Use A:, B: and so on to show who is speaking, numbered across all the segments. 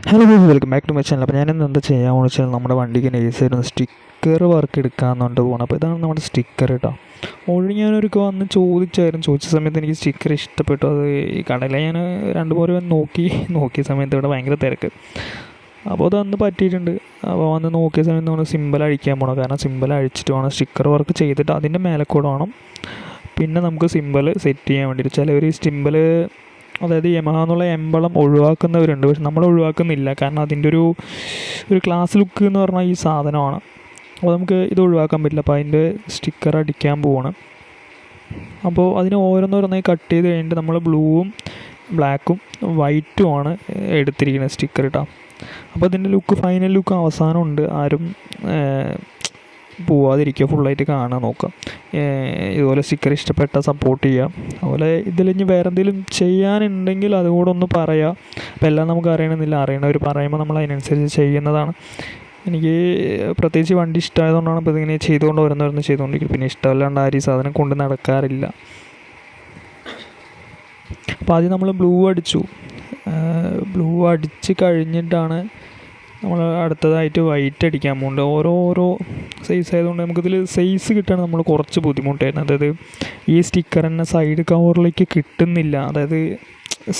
A: Hello guys, welcome back to my channel. അപ്പോൾ ഞാനിന്ന് എന്താ ചെയ്യാമെന്ന് വെച്ചാൽ നമ്മുടെ വണ്ടിക്ക് നൈസായിരുന്നു സ്റ്റിക്കർ വർക്ക് എടുക്കാമെന്നുകൊണ്ട് പോകണം. അപ്പോൾ ഇതാണ് നമ്മുടെ സ്റ്റിക്കർ കേട്ടോ. ഓൾറെഡി ഞാനൊരു വന്ന് ചോദിച്ച സമയത്ത് എനിക്ക് സ്റ്റിക്കർ ഇഷ്ടപ്പെട്ടു. അത് ഈ കടയിൽ ഞാൻ രണ്ട് മൂന്ന് നോക്കിയ സമയത്ത് ഇവിടെ ഭയങ്കര തിരക്ക്. അപ്പോൾ അതന്ന് പറ്റിയിട്ടുണ്ട്. അപ്പോൾ വന്ന് നോക്കിയ സമയത്ത് നമ്മൾ സിമ്പിൾ അഴിക്കാൻ പോകണം. കാരണം സിമ്പിൾ അഴിച്ചിട്ട് വേണം സ്റ്റിക്കർ വർക്ക് ചെയ്തിട്ട് അതിൻ്റെ മേലെ കൂടെ വേണം പിന്നെ നമുക്ക് സിമ്പിൾ സെറ്റ് ചെയ്യാൻ വേണ്ടിയിട്ട്. ചിലവർ ഈ സിമ്പിൾ, അതായത് യമഹ എന്നുള്ള എംബളം ഒഴിവാക്കുന്നവരുണ്ട്. പക്ഷെ നമ്മൾ ഒഴിവാക്കുന്നില്ല. കാരണം അതിൻ്റെ ഒരു ക്ലാസ് ലുക്ക് എന്ന് പറഞ്ഞാൽ ഈ സാധനമാണ്. അപ്പോൾ നമുക്ക് ഇത് ഒഴിവാക്കാൻ പറ്റില്ല. അപ്പോൾ അതിൻ്റെ സ്റ്റിക്കർ അടിക്കാൻ പോവാണ്. അപ്പോൾ അതിന് ഓരോന്നോരോന്നായി കട്ട് ചെയ്ത് കഴിഞ്ഞിട്ട് നമ്മൾ ബ്ലൂവും ബ്ലാക്കും വൈറ്റുമാണ് എടുത്തിരിക്കുന്നത് സ്റ്റിക്കർ ഇട്ടാൽ. അപ്പോൾ അതിൻ്റെ ഫൈനൽ ലുക്ക് അവസാനമുണ്ട്. ആരും പോവാതിരിക്കുക, ഫുള്ളായിട്ട് കാണാൻ നോക്കുക. ഇതുപോലെ സ്റ്റിക്കർ ഇഷ്ടപ്പെട്ട സപ്പോർട്ട് ചെയ്യുക. അതുപോലെ ഇതിലിഞ്ഞ് വേറെ എന്തെങ്കിലും ചെയ്യാനുണ്ടെങ്കിൽ അതുകൂടെ ഒന്ന് പറയുക. അപ്പോൾ എല്ലാം നമുക്ക് അറിയണമെന്നില്ല, അറിയണവർ പറയുമ്പോൾ നമ്മൾ അതിനനുസരിച്ച് ചെയ്യുന്നതാണ്. എനിക്ക് പ്രത്യേകിച്ച് വണ്ടി ഇഷ്ടമായതുകൊണ്ടാണ് ഇപ്പോൾ ഇതിങ്ങനെ ചെയ്തുകൊണ്ടിരിക്കുന്നത്. പിന്നെ ഇഷ്ടമല്ലാണ്ട് ആരും ഈ സാധനം കൊണ്ട് നടക്കാറില്ല. അപ്പോൾ ആദ്യം നമ്മൾ ബ്ലൂ അടിച്ച് കഴിഞ്ഞിട്ടാണ് നമ്മൾ അടുത്തതായിട്ട് വൈറ്റ് അടിക്കാൻ പോകുന്നുണ്ട്. ഓരോ സൈസ് ആയതുകൊണ്ട് നമുക്കിതിൽ സൈസ് കിട്ടാൻ നമ്മൾ കുറച്ച് ബുദ്ധിമുട്ടായിരുന്നു. അതായത് ഈ സ്റ്റിക്കർ തന്നെ സൈഡ് കവറിലേക്ക് കിട്ടുന്നില്ല. അതായത്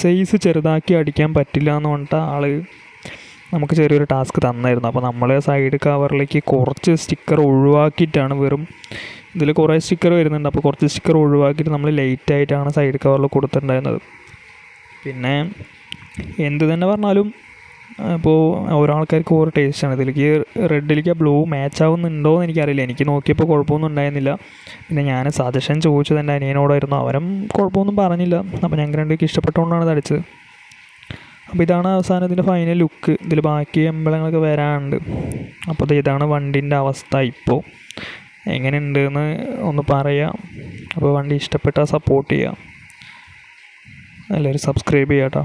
A: സൈസ് ചെറുതാക്കി അടിക്കാൻ പറ്റില്ല എന്ന് പറഞ്ഞിട്ട് നമുക്ക് ചെറിയൊരു ടാസ്ക് തന്നായിരുന്നു. അപ്പോൾ നമ്മൾ സൈഡ് കവറിലേക്ക് കുറച്ച് സ്റ്റിക്കർ ഒഴിവാക്കിയിട്ടാണ്, ഇതിൽ കുറേ സ്റ്റിക്കർ വരുന്നുണ്ട്. അപ്പോൾ കുറച്ച് സ്റ്റിക്കർ ഒഴിവാക്കിയിട്ട് നമ്മൾ ലേറ്റായിട്ടാണ് സൈഡ് കവറിൽ കൊടുത്തിട്ടുണ്ടായിരുന്നത്. പിന്നെ എന്ത് തന്നെ പറഞ്ഞാലും ഇപ്പോൾ ഓരോ ആൾക്കാർക്ക് ഓരോ ടേസ്റ്റാണ്. ഇതിലേക്ക് റെഡിലേക്ക് ബ്ലൂ മാച്ച് ആവുന്നുണ്ടോ എന്ന് എനിക്കറിയില്ല. എനിക്ക് നോക്കിയപ്പോൾ കുഴപ്പമൊന്നും ഉണ്ടായിരുന്നില്ല. പിന്നെ ഞാൻ സജഷൻ ചോദിച്ചത് എൻ്റെ അനിയനോടായിരുന്നു. അവരും കുഴപ്പമൊന്നും പറഞ്ഞില്ല. അപ്പോൾ ഞങ്ങൾക്ക് രണ്ടുപേർക്ക് ഇഷ്ടപ്പെട്ടുകൊണ്ടാണ് ഇത് അടിച്ചത്. അപ്പോൾ ഇതാണ് അവസാനം ഇതിൻ്റെ ഫൈനൽ ലുക്ക്. ഇതിൽ ബാക്കി എംബളങ്ങളൊക്കെ വരാനുണ്ട്. അപ്പോൾ ഇതാണ് വണ്ടീൻ്റെ അവസ്ഥ ഇപ്പോൾ. എങ്ങനെയുണ്ടെന്ന് ഒന്ന് പറയാം. അപ്പോൾ വണ്ടി ഇഷ്ടപ്പെട്ടാൽ സപ്പോർട്ട് ചെയ്യാം. എല്ലാവരും സബ്സ്ക്രൈബ് ചെയ്യാം കേട്ടോ.